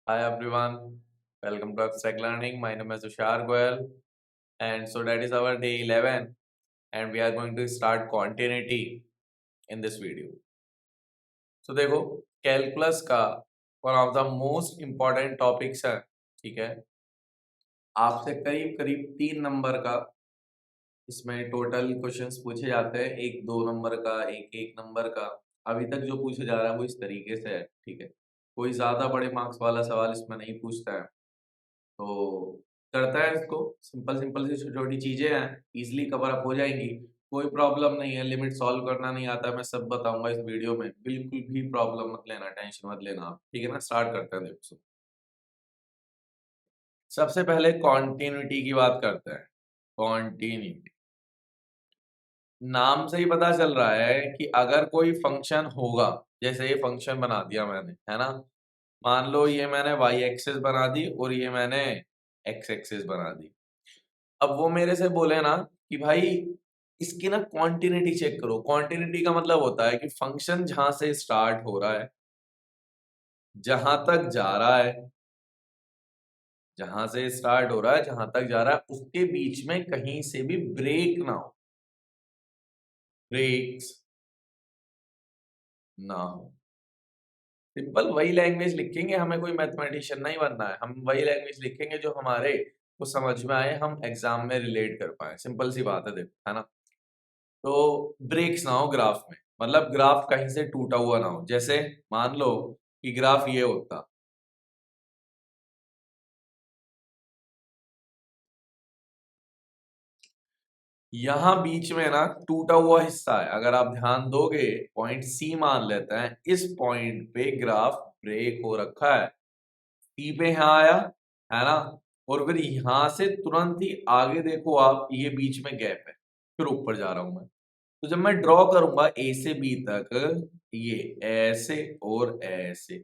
Hi everyone, welcome to Abstract Learning. My name is Tushar Goyal, and so that is our day 11, and we are going to start continuity in this video. So देखो calculus का one of the most important topics है, ठीक है। आपसे करीब करीब 3 number का इसमें टोटल क्वेश्चंस पूछे जाते हैं, एक 2 नंबर का, एक 1 नंबर का। अभी तक जो पूछे जा रहा है वो इस तरीके से है, ठीक है। कोई ज्यादा बड़े मार्क्स वाला सवाल इसमें नहीं पूछता है, तो करता है इसको। सिंपल सिंपल सी छोटी छोटी चीजें हैं, इजीली कवर अप हो जाएंगी। कोई प्रॉब्लम नहीं है, लिमिट सॉल्व करना नहीं आता मैं सब बताऊंगा इस वीडियो में, बिल्कुल भी प्रॉब्लम मत लेना, टेंशन मत लेना आप, ठीक है ना। स्टार्ट करते हैं। देखो सबसे पहले कॉन्टिन्यूटी की बात करते हैं। कॉन्टिन्यूटी नाम से ही पता चल रहा है कि अगर कोई फंक्शन होगा, जैसे ये फंक्शन बना दिया मैंने, है ना। मान लो ये मैंने वाई एक्सिस बना दी और ये मैंने एक्स एक्सिस बना दी। अब वो मेरे से बोले ना कि भाई इसकी ना कॉन्टिन्यूटी चेक करो। कॉन्टिन्यूटी का मतलब होता है कि फंक्शन जहां से स्टार्ट हो रहा है, जहां तक जा रहा है, जहां से स्टार्ट हो रहा है जहां तक जा रहा है, उसके बीच में कहीं से भी ब्रेक ना हो, ब्रेक्स ना हो। सिंपल वही लैंग्वेज लिखेंगे, हमें कोई मैथमेटिशियन नहीं बनना है। हम वही लैंग्वेज लिखेंगे जो हमारे को समझ में आए, हम एग्जाम में रिलेट कर पाए। सिंपल सी बात है, देखो, है ना। तो ब्रेक्स ना हो ग्राफ में, मतलब ग्राफ कहीं से टूटा हुआ ना हो। जैसे मान लो कि ग्राफ ये होता, यहां बीच में ना टूटा हुआ हिस्सा है। अगर आप ध्यान दोगे, पॉइंट सी मान लेते हैं, इस पॉइंट पे ग्राफ ब्रेक हो रखा है। सी पे यहां आया, है ना, और फिर यहां से तुरंत ही आगे देखो आप, ये बीच में गैप है, फिर ऊपर जा रहा हूं मैं। तो जब मैं ड्रॉ करूंगा ए से बी तक, ये ऐसे और ऐसे,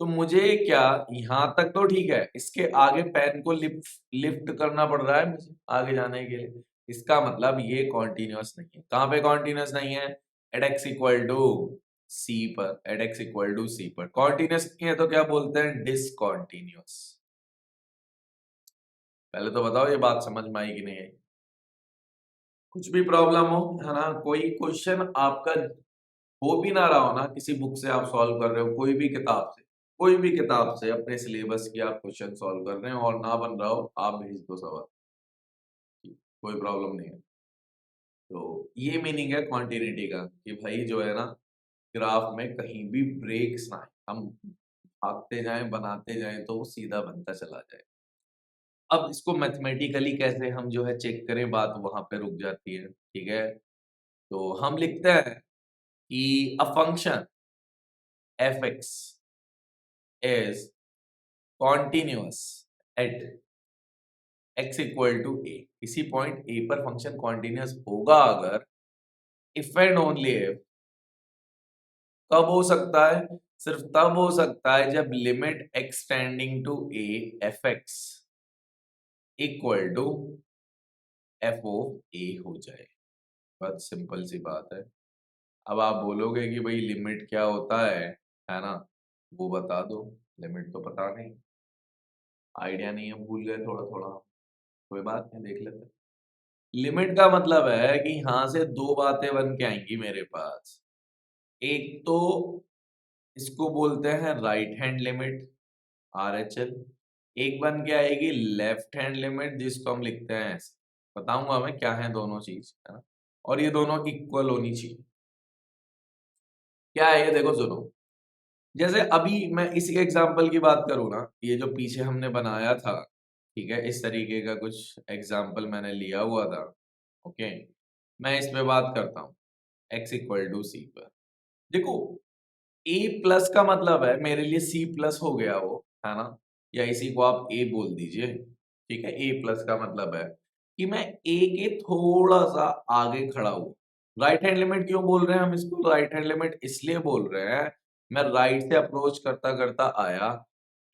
तो मुझे क्या, यहां तक तो ठीक है, इसके आगे पेन को लिफ्ट लिफ्ट करना पड़ रहा है मुझे आगे जाने के लिए। इसका मतलब ये कॉन्टिन्यूअस नहीं है। कहां पे कॉन्टिन्यूअस नहीं है? एट एक्स इक्वल टू सी पर। एट एक्स इक्वल टू सी पर कॉन्टिन्यूअस नहीं है तो क्या बोलते हैं? डिसकॉन्टिन्यूअस। पहले तो बताओ ये बात समझ में आई कि नहीं आई। कुछ भी प्रॉब्लम हो, है ना, कोई क्वेश्चन आपका हो भी ना रहा हो ना, किसी बुक से आप सॉल्व कर रहे हो, कोई भी किताब से, कोई भी किताब से अपने सिलेबस की आप क्वेश्चन सॉल्व कर रहे हो और ना बन रहा हो, आप भेज दो सवाल, कोई प्रॉब्लम नहीं है। तो ये मीनिंग है कॉन्टिन्यूटी का कि भाई जो है ना, ग्राफ में कहीं भी ब्रेक्स ना आए, हम भागते जाएं बनाते जाएं तो वो सीधा बनता चला जाए। अब इसको मैथमेटिकली कैसे हम जो है चेक करें, बात वहां पे रुक जाती है, ठीक है। तो हम लिखते हैं कि a function F X is continuous at X equal to A. किसी पॉइंट ए पर फंक्शन कॉन्टिन्यूअस होगा अगर, इफ एंड ओनली इफ। कब हो सकता है? सिर्फ तब हो सकता है जब limit extending to A F X equal to F of A हो जाए। बहुत सिंपल सी बात है। अब आप बोलोगे कि भाई लिमिट क्या होता है ना, वो बता दो। लिमिट तो पता नहीं, आइडिया नहीं है, भूल गए थोड़ा थोड़ा। कोई बात नहीं, देख लेते हैं। लिमिट का मतलब है कि यहां से दो बातें बन के आएंगी मेरे पास। एक तो इसको बोलते हैं right hand limit, R H L. एक बन के आएगी लेफ्ट हैंड लिमिट, जिसको हम लिखते हैं ऐसे। बताऊंगा मैं क्या है दोनों चीज, है ना। और ये दोनों इक्वल होनी चाहिए। क्या है ये, देखो सुनो। जैसे अभी मैं इसी एग्जाम्पल की बात करूँ ना, ये जो पीछे हमने बनाया था, ठीक है, इस तरीके का कुछ एग्जाम्पल मैंने लिया हुआ था। ओके, मैं इस पे बात करता हूँ x इक्वल टू सी पर। देखो a प्लस का मतलब है मेरे लिए c प्लस हो गया वो, है ना, या इसी को आप a बोल दीजिए, ठीक है। a प्लस का मतलब है कि मैं a के थोड़ा सा आगे खड़ा हूं। राइट हैंड लिमिट क्यों बोल रहे हैं हम इसको? राइट हैंड लिमिट इसलिए बोल रहे हैं, मैं राइट से अप्रोच करता करता आया,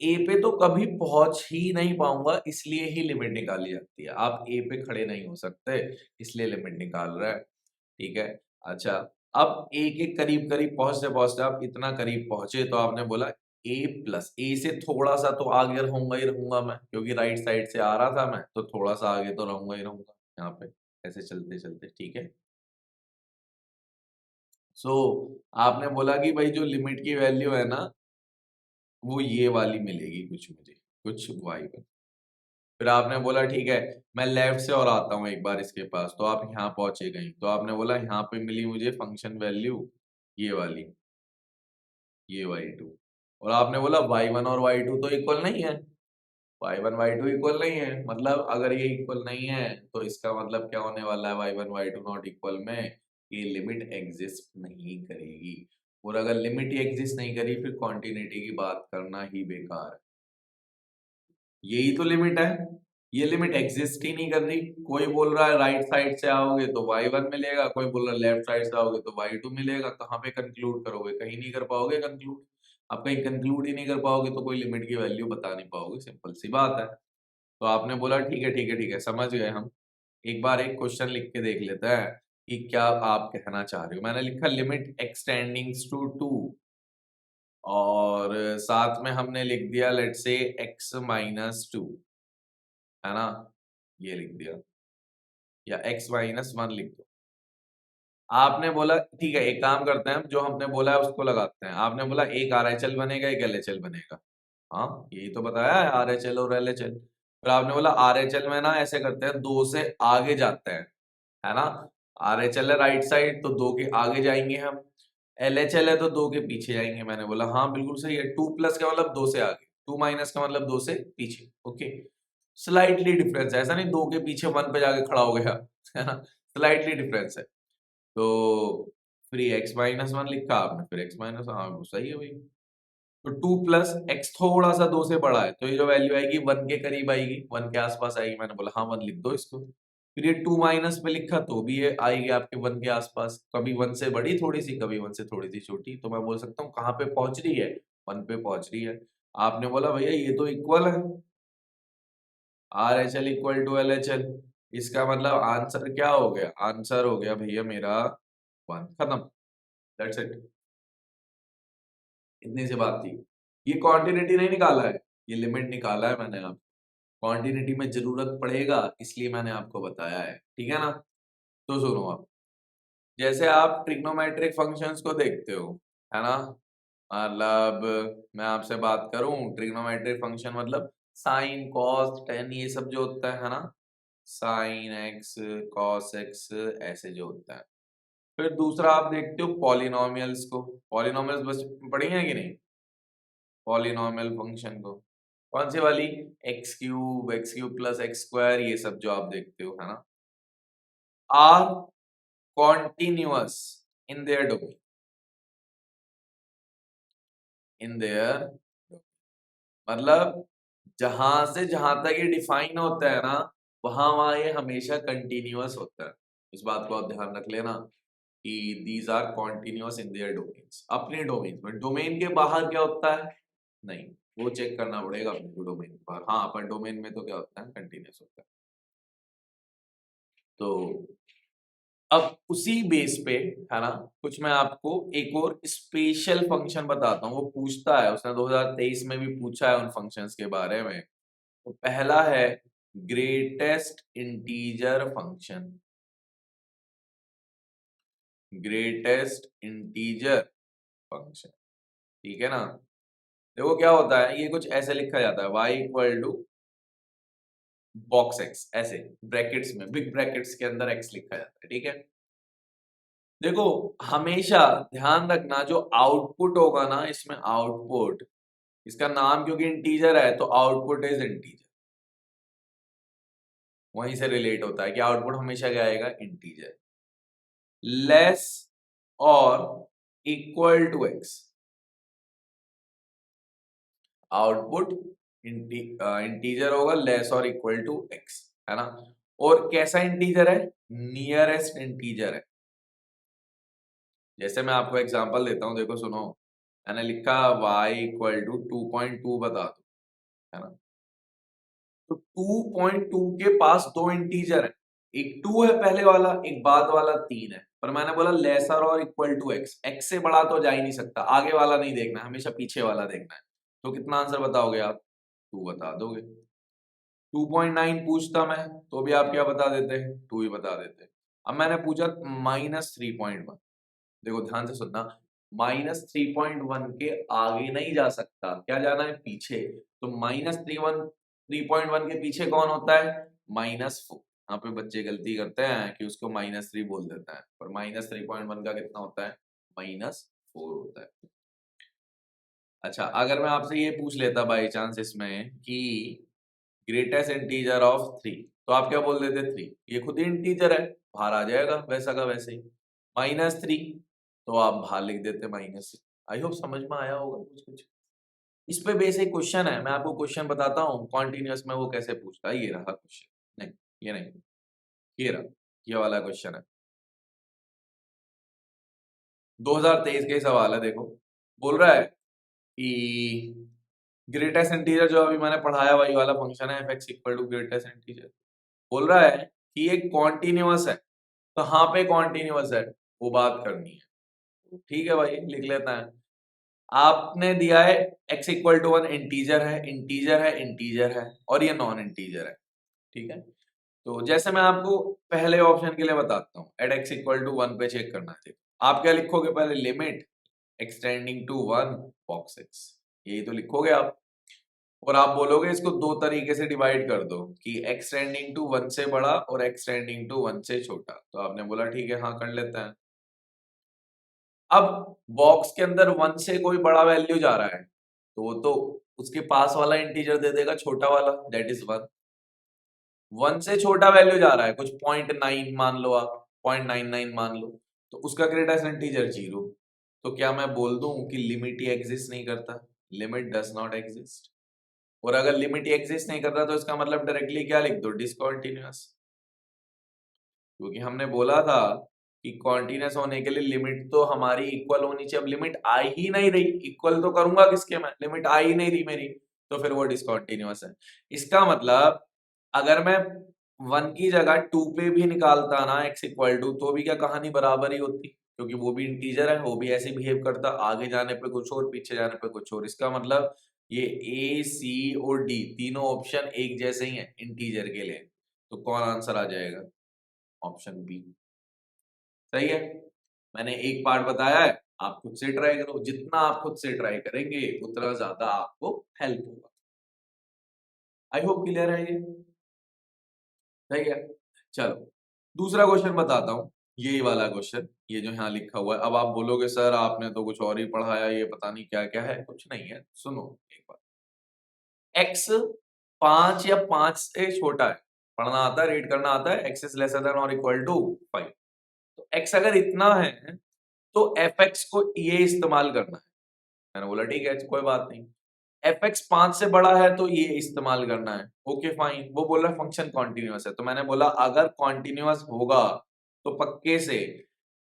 ए पे तो कभी पहुंच ही नहीं पाऊंगा, इसलिए ही लिमिट निकाली जाती है। आप ए पे खड़े नहीं हो सकते, इसलिए लिमिट निकाल रहे हैं, ठीक है। अच्छा, अब ए के करीब करीब पहुंचते पहुंचते आप इतना करीब पहुंचे तो आपने बोला ए प्लस, ए से थोड़ा सा तो आगे रहूंगा ही रहूंगा मैं, क्योंकि राइट साइड से आ रहा था मैं, तो थोड़ा सा आगे तो रहूंगा ही रहूंगा यहाँ पे, ऐसे चलते चलते, ठीक है। सो आपने बोला कि भाई जो लिमिट की वैल्यू है ना, वो ये वाली मिलेगी कुछ मुझे, कुछ y1। फिर आपने बोला ठीक है, मैं लेफ्ट से और आता हूँ एक बार इसके पास, तो आप यहाँ पहुंचे गई, तो आपने बोला यहाँ पे मिली मुझे फंक्शन वैल्यू ये वाली, ये y2। और आपने बोला y1 और y2 तो इक्वल नहीं है, y1 y2 इक्वल नहीं है, मतलब अगर ये इक्वल नहीं है तो इसका मतलब क्या होने वाला है, y1 y2 नॉट इक्वल में ये लिमिट एग्जिस्ट नहीं करेगी। और अगर लिमिट ही एग्जिस्ट नहीं करी, फिर कॉन्टिन्यूटी की बात करना ही बेकार है। यही तो लिमिट है, ये लिमिट एग्जिस्ट ही नहीं कर रही। कोई बोल रहा है राइट साइड से आओगे तो y1 मिलेगा, कोई बोल रहा है लेफ्ट साइड से आओगे तो y2 मिलेगा। कहाँ पे कंक्लूड करोगे, कहीं नहीं कर पाओगे कंक्लूड। आप कहीं कंक्लूड ही नहीं कर पाओगे तो कोई लिमिट की वैल्यू बता नहीं पाओगे, सिंपल सी बात है। तो आपने बोला ठीक है ठीक है ठीक है, समझ गए हम। एक बार एक क्वेश्चन लिख के देख लेते हैं कि क्या आप कहना चाह रहे हो। मैंने लिखा लिमिट एक्सटेंडिंग्स टू 2, और साथ में हमने लिख दिया लेट्स से x-2, है ना, ये लिख दिया, या x-1 लिख दो। आपने बोला ठीक है, एक काम करते हैं, जो हमने बोला है उसको लगाते हैं। आपने बोला एक RHL बनेगा, एक LHL बनेगा। हाँ, यही तो बताया है, RHL और LHL। फिर आपने बोला RHL में ना ऐसे करते हैं, 2 से आगे जाते हैं, है ना। RHL है राइट साइड, तो 2 के आगे जाएंगे हम। LHL है तो 2 के पीछे जाएंगे। मैंने बोला हाँ बिल्कुल सही है, 2 प्लस का मतलब 2 से आगे, 2 माइनस का मतलब 2 से पीछे। ओके, स्लाइटली डिफरेंस है, ऐसा नहीं 2 के पीछे 1 पे जाके खड़ा हो गया, है ना, स्लाइटली डिफरेंस है। तो फिर x-1 लिखा आपने, फिर x-, हाँ सही है भाई। तो 2 प्लस एक्स थोड़ा सा 2 से बड़ा है, तो ये जो वैल्यू आएगी 1 के करीब आएगी, 1 के आसपास आएगी। मैंने बोला हाँ 1 लिख दो इसको। फिर ये 2 माइनस में लिखा तो भी ये आएगी आपके 1 के आसपास, कभी 1 से बड़ी थोड़ी सी, कभी 1 से थोड़ी सी छोटी। तो मैं बोल सकता हूँ कहाँ पे पहुंच रही है, 1 पे पहुंच रही है। आपने बोला भैया ये तो इक्वल है, RHL इक्वल टू LHL, इसका मतलब आंसर क्या हो गया, आंसर हो गया भैया मेरा 1, खत्म, दैट्स इट। इतनी सी बात थी। ये क्वांटिटी नहीं निकाला है, ये लिमिट निकाला है मैंने। आप क्वांटिटी में जरूरत पड़ेगा इसलिए मैंने आपको बताया है, ठीक है ना। तो सुनो आप, जैसे आप ट्रिग्नोमेट्रिक फंक्शंस को देखते हो, है ना, मतलब मैं आपसे बात करूं, ट्रिग्नोमेट्रिक फंक्शन मतलब साइन कॉस टेन ये सब जो होता है ना, साइन एक्स कॉस एक्स ऐसे जो होता है। फिर दूसरा आप देखते हो पॉलिनोमियल्स को, पॉलिनोमियल्स बस पढ़ी हैं कि नहीं, पॉलिनोमियल फंक्शन को, कौन सी वाली, x cube plus x square, ये सब जो आप देखते हो, है ना, are continuous in their domain, in their, मतलब जहां से जहां तक ये डिफाइन होता है ना, वहां वहां ये हमेशा कंटिन्यूअस होता है। इस बात को आप ध्यान रख लेना कि these are continuous in their domains, अपने डोमेन में। डोमेन के बाहर क्या होता है, नहीं, वो चेक करना पड़ेगा अपने को डोमेन के बाहर। हाँ, पर डोमेन में तो क्या होता है, कंटिन्यूअस होता है। तो अब उसी बेस पे, है ना, कुछ मैं आपको एक और स्पेशल फंक्शन बताता हूँ। वो पूछता है, उसने 2023 में भी पूछा है उन फंक्शंस के बारे में। तो पहला है greatest integer function, greatest integer function, ठीक है ना। देखो क्या होता है, ये कुछ ऐसे लिखा जाता है, y equal to box x, ऐसे ब्रैकेट्स में, बिग ब्रैकेट्स के अंदर x लिखा जाता है, ठीक है। देखो हमेशा ध्यान रखना, जो आउटपुट होगा ना इसमें, आउटपुट, इसका नाम क्योंकि इंटीजर है तो आउटपुट इज इंटीजर, वहीं से रिलेट होता है कि आउटपुट हमेशा क्या आएगा, इंटीजर, लेस और equal to x, output integer होगा, लेस और इक्वल टू x, है ना। और कैसा इंटीजर है, नियरेस्ट इंटीजर है। जैसे मैं आपको एग्जांपल देता हूं, देखो सुनो, मैंने लिखा y इक्वल टू 2.2 बता दो, है ना। तो 2.2 के पास दो इंटीजर है, एक 2 है पहले वाला, एक बाद वाला 3 है। पर मैंने बोला लेसर और इक्वल टू x, x से बड़ा तो जा ही नहीं सकता, आगे वाला नहीं देखना, हमेशा पीछे वाला देखना है। तो कितना आंसर बताओगे आप? 2 बता दोगे। 2.9 पूछता मैं तो भी आप क्या बता देते? 2 ही बता देते। अब मैंने पूछा -3.1, देखो ध्यान से सुनना, -3.1 के आगे नहीं जा सकता, क्या जाना है? पीछे। तो -3.1 के पीछे कौन होता है? -4। यहाँ पे बच्चे गलती करते हैं कि उसको -3 बोल देते हैं, पर -3.1 का कितना होता है? -4 होता है। अच्छा, अगर मैं आपसे ये पूछ लेता बाई चांस इसमें कि ग्रेटेस्ट इंटीजर ऑफ 3, तो आप क्या बोल देते? 3। ये खुद ही इंटीजर है, बाहर आ जाएगा वैसा का वैसे ही। -3, तो आप बाहर लिख देते माइनस। आई होप समझ में आया होगा कुछ कुछ। इस पे बेसिक क्वेश्चन है, मैं आपको क्वेश्चन बताता हूँ कॉन्टिन्यूअस में वो कैसे पूछता है। ये रहा क्वेश्चन, नहीं ये नहीं, ये रहा, ये वाला क्वेश्चन है, 2023 के सवाल है। देखो बोल रहा है कि ग्रेटेस्ट इंटीजर, जो अभी मैंने पढ़ाया वही वाला फंक्शन है, f(x = ग्रेटेस्ट इंटीजर। बोल रहा है कि ये कॉन्टिन्यूअस है, कहाँ पे कॉन्टिन्यूअस है वो बात करनी है। ठीक है भाई, लिख लेता है। आपने दिया है x = 1, इंटीजर है, इंटीजर है, इंटीजर है, और ये नॉन इंटीजर है। ठीक है, तो जैसे मैं आपको पहले ऑप्शन के लिए बताता हूँ, एट x = 1 पे चेक करना है। आप क्या लिखोगे? पहले limit extending to 1 box x, यही तो लिखोगे आप। और आप बोलोगे इसको दो तरीके से डिवाइड कर दो कि एक्सटेंडिंग टू 1 से बड़ा और एक्सटेंडिंग टू 1 से छोटा। तो आपने बोला ठीक है, हाँ कर लेते हैं। अब बॉक्स के अंदर 1 से कोई बड़ा वैल्यू जा रहा है तो वो तो उसके पास वाला इंटीजर दे देगा, छोटा वाला, दैट इज 1। 1 से छोटा वैल्यू जा रहा है, कुछ 0.9 मान लो आप, 0.99 मान लो, तो उसका ग्रेटेस्ट इंटीजर 0। तो क्या मैं बोल दूं कि लिमिट ही एग्जिस्ट नहीं करता? Limit does not exist. और अगर लिमिट ही एग्जिस्ट नहीं कर रहा तो इसका मतलब डायरेक्टली क्या लिख दो? डिसकंटीन्यूअस। क्योंकि हमने बोला था कि कॉन्टिन्यूअस होने के लिए लिमिट तो हमारी इक्वल होनी चाहिए। अब लिमिट आ ही नहीं रही, इक्वल तो करूंगा किसके मैं? लिमिट आ ही नहीं रही मेरी, तो फिर वो डिसकंटीन्यूअस है। इसका मतलब अगर मैं 1 की जगह 2 पे भी निकालता ना x = तो भी क्या कहानी बराबर ही होती? क्योंकि वो भी इंटीजर है, वो भी ऐसे बिहेव करता, आगे जाने पे कुछ और, पीछे जाने पे कुछ और। इसका मतलब ये ए, सी और डी तीनों ऑप्शन एक जैसे ही हैं इंटीजर के लिए। तो कौन आंसर आ जाएगा? Option B. सही है। मैंने एक पार्ट बताया है, आप खुद से ट्राई करो। जितना आप खुद से ट्राई करेंगे उतना ज्यादा आपको हेल्प होगा। आई होप क्लियर है ये। सही है, चलो दूसरा क्वेश्चन बताता हूँ। यही वाला क्वेश्चन, ये जो यहाँ लिखा हुआ है। अब आप बोलोगे सर आपने तो कुछ और ही पढ़ाया, ये पता नहीं क्या क्या है। कुछ नहीं है, सुनो एक बार। x 5 या 5 से छोटा है, पढ़ना आता है, रीड करना आता है। x is lesser than or equal to 5। तो x अगर इतना है तो fx को ये इस्तेमाल करना है। मैंने बोला ठीक है, कोई बात नहीं। fx 5 से बड़ा है तो ये इस्तेमाल करना है। Okay fine. वो बोल रहा है फंक्शन कॉन्टिन्यूअस है, तो मैंने बोला अगर कॉन्टिन्यूअस होगा तो पक्के से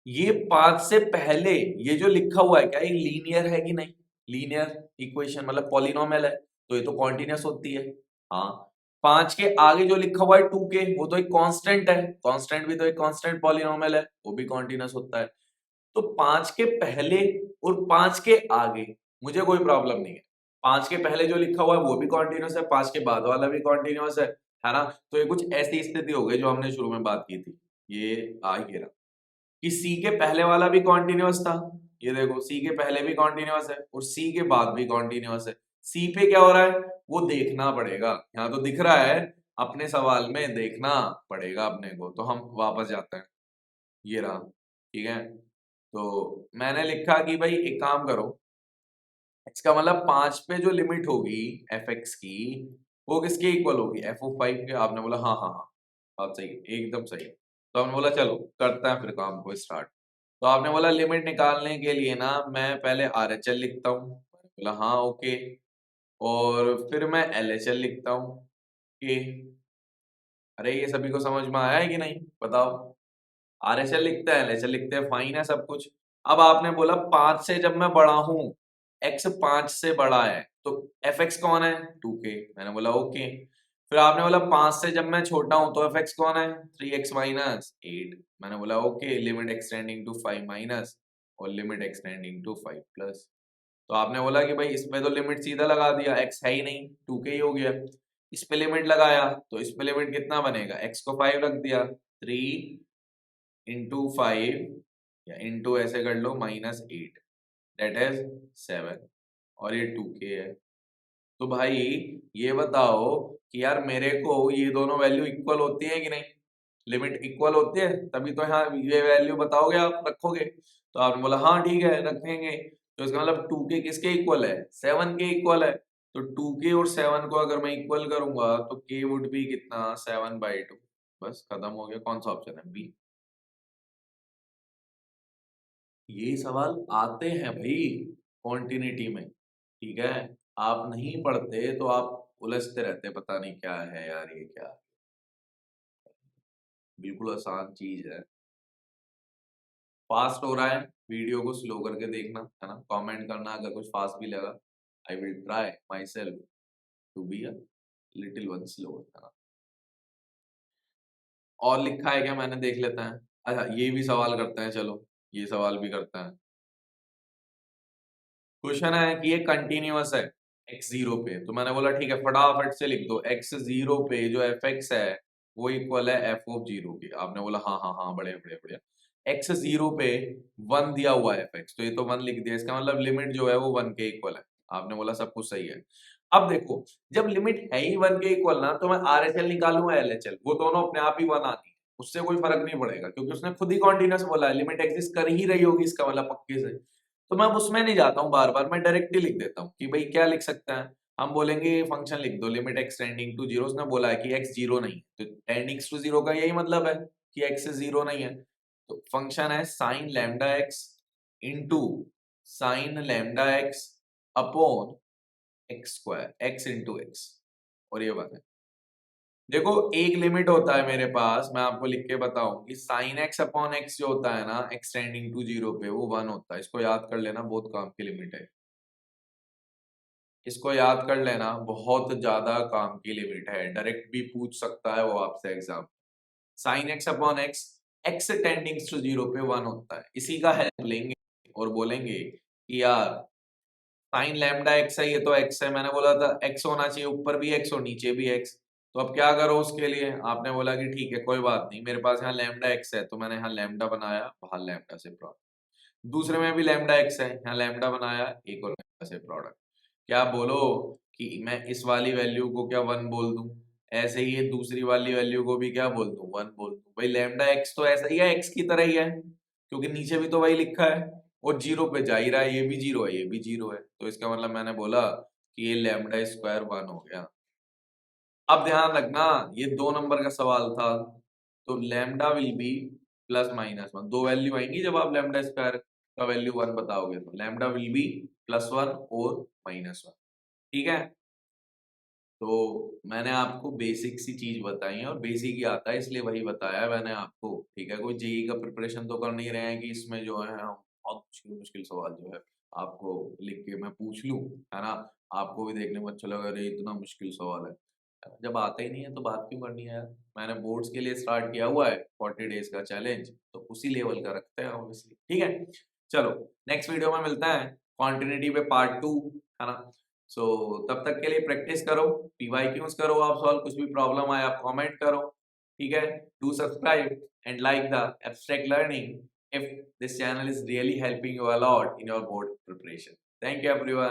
ये 5 से पहले ये जो लिखा हुआ है क्या ये लीनियर है कि नहीं? लीनियर इक्वेशन मतलब पॉलिनोमियल है, तो ये तो कॉन्टिन्यूअस होती है। हाँ, 5 के आगे जो लिखा हुआ है 2k, वो तो एक कांस्टेंट है, कांस्टेंट भी तो एक कांस्टेंट पॉलिनोमियल है, वो भी कॉन्टिन्यूअस होता है। तो 5 के पहले और 5 के आगे मुझे कोई प्रॉब्लम नहीं है। 5 के पहले जो लिखा हुआ है वो भी कॉन्टिन्यूअस है, 5 के बाद वाला भी कॉन्टिन्यूअस है ना? तो ये कुछ ऐसी स्थिति हो गई जो हमने शुरू में बात की थी। ये आ ही रहा कि C के पहले वाला भी कॉन्टिन्यूअस था। ये देखो C के पहले भी कॉन्टिन्यूअस है और C के बाद भी कॉन्टिन्यूअस है। C पे क्या हो रहा है वो देखना पड़ेगा। यहाँ तो दिख रहा है, अपने सवाल में देखना पड़ेगा अपने को। तो हम वापस जाते हैं, ये रहा। ठीक है, तो मैंने लिखा कि भाई एक काम करो, इसका मतलब 5 पे जो लिमिट होगी fx की वो किसके इक्वल होगी? f(5) के। आपने बोला हाँ हाँ हाँ, बात सही है, एकदम सही है। तो हमने बोला चलो करते हैं फिर काम को स्टार्ट। तो आपने बोला लिमिट निकालने के लिए ना मैं पहले RHL लिखता हूँ। बोला हाँ ओके, और फिर मैं LHL लिखता हूँ कि अरे ये सभी को समझ में आया है कि नहीं बताओ? RHL लिखते हैं, LHL लिखते हैं, फाइन है सब कुछ। अब आपने बोला 5 से जब मैं बड़ा हूं, x 5 से बड़ा है तो fx कौन है? 2k। मैंने बोला ओके। फिर आपने बोला 5 से जब मैं छोटा हूं तो fx कौन है? 3x minus 8। मैंने बोला okay, limit extending to 5 minus और लिमिट एक्सटेंडिंग टू 5 प्लस। तो आपने बोला कि भाई इसमें तो लिमिट सीधा लगा दिया, x है ही नहीं, 2k ही हो गया। इस पे लिमिट लगाया तो इस पे लिमिट कितना बनेगा, x को 5 रख दिया, 3 इंटू 5 या इंटू ऐसे कर लो -8 दैट इज 7 और ये 2k है। तो भाई ये बताओ कि यार मेरे को ये दोनों वैल्यू इक्वल होती है कि नहीं, लिमिट इक्वल होती है तभी तो यहाँ ये वैल्यू बताओगे आप, रखोगे। तो आपने बोला हाँ ठीक है रखेंगे, तो इसका मतलब 2k किसके इक्वल है, 7 के इक्वल है। तो 2k और 7 को अगर मैं इक्वल करूंगा तो k वुड बी कितना, 7/2। बस खत्म हो गया। कौन सा ऑप्शन है, बी। ये सवाल आते हैं भाई कॉन्टिन्यूटी में, ठीक है। आप नहीं पढ़ते तो आप उलझते रहते, पता नहीं क्या है यार ये क्या। बिल्कुल आसान चीज है। फास्ट हो रहा है, वीडियो को स्लो करके देखना है ना, कमेंट करना अगर कुछ फास्ट भी लगा। I will try myself to be a little one slow, है ना। और लिखा है क्या, मैंने देख लेता है। अच्छा ये भी सवाल करते हैं, चलो ये सवाल भी करते हैं। क्वेश्चन है कि ये कंटिन्यूअस है x0 पे, तो मैंने बोला ठीक है फटाफट से लिख दो x0 पे जो fx है वो इक्वल है f(0) के। आपने बोला हाँ हाँ हाँ बड़े बड़े बढ़िया। x0 पे 1 दिया हुआ है fx, तो ये तो 1 लिख दिया, इसका मतलब लिमिट जो है वो 1 के इक्वल है। आपने बोला सब कुछ सही है। अब देखो जब लिमिट है ही 1 के इक्वल ना, तो मैं RHL निकालूंगा LHL, वो दोनों अपने आप ही 1 आती है, उससे कोई फर्क नहीं पड़ेगा क्योंकि उसने खुद ही कॉन्टिन्यूअस बोला है, लिमिट एग्जिस्ट कर ही रही होगी इसका मतलब पक्के से। तो मैं अब उसमें नहीं जाता हूँ बार बार, मैं डायरेक्ट ही लिख देता हूँ कि भाई क्या लिख सकते हैं। हम बोलेंगे फंक्शन लिख दो लिमिट x टेंडिंग टू 0, उसने बोला है कि x 0 नहीं, तो टेंडिंग टू 0 का यही मतलब है कि x 0 नहीं है। तो फंक्शन है sign lambda x into sine lambda x upon x square, x into x, और ये बात है। देखो एक लिमिट होता है मेरे पास, मैं आपको लिख के बताऊं कि साइन एक्स अपॉन एक्स जो होता है ना एक्स टेंडिंग टू 0 पे, वो 1 होता है। इसको याद कर लेना, बहुत काम की लिमिट है। इसको याद कर लेना, बहुत ज्यादा काम की लिमिट है, डायरेक्ट भी पूछ सकता है वो आपसे exam. Sine x upon x, x tending to 0 पे 1 होता है, इसी का हेल्प लेंगे और बोलेंगे कि यार साइन लैम्डा एक्स है, ये तो एक्स है, मैंने बोला था एक्स होना चाहिए, ऊपर भी एक्स और नीचे भी एक्स। तो अब क्या करो उसके लिए, आपने बोला कि ठीक है कोई बात नहीं, मेरे पास यहाँ लैम्डा एक्स है तो मैंने यहाँ लैम्डा बनाया, बाहर लैम्डा से प्रोडक्ट। दूसरे में भी लैम्डा एक्स है, यहाँ लैम्डा बनाया, एक और लैम्डा से प्रोडक्ट। क्या बोलो कि मैं इस वाली वैल्यू को क्या 1 बोल दूं, ऐसे ही ये दूसरी वाली वैल्यू को भी क्या बोल दूं, 1 बोल दूं। भाई लैम्डा एक्स तो ऐसा ही है, एक्स की तरह ही है क्योंकि नीचे भी तो वही लिखा है, और 0 पे जा ही रहा है, ये भी 0 है ये भी 0 है, तो इसका मतलब मैंने बोला कि ये लैम्डा स्क्वायर 1 हो गया। अब ध्यान रखना ये 2 नंबर का सवाल था, तो लैम्डा विल बी +-1, दो वैल्यू आएंगी जब आप लैम्डा स्क्वायर का वैल्यू 1 बताओगे, तो लैम्डा विल बी +1 और -1, ठीक है। तो मैंने आपको बेसिक सी चीज बताई है, और बेसिक ही आता है इसलिए वही बताया है मैंने आपको, ठीक है। कोई जेई का प्रिपरेशन तो कर नहीं रहे हैं कि इसमें जो है हम बहुत मुश्किल मुश्किल सवाल जो है आपको लिख के मैं पूछ लूं, है ना। आपको भी देखने में अच्छा लगा, अरे इतना मुश्किल सवाल है। जब आते ही नहीं है तो बात क्यों करनी है यार। मैंने बोर्ड्स के लिए स्टार्ट किया हुआ है 40 डेज का चैलेंज, तो उसी लेवल का रखते हैं ऑब्वियसली, ठीक है। चलो नेक्स्ट वीडियो में मिलते हैं कॉन्टिन्यूटी पे पार्ट 2, है ना। सो तब तक के लिए प्रैक्टिस करो, पीवाईक्यूज करो, आप सॉल्व, कुछ भी प्रॉब्लम आए आप कमेंट करो, ठीक है। Do subscribe and like the abstract learning if this channel is really helping you a lot in your board preparation. Thank you everyone.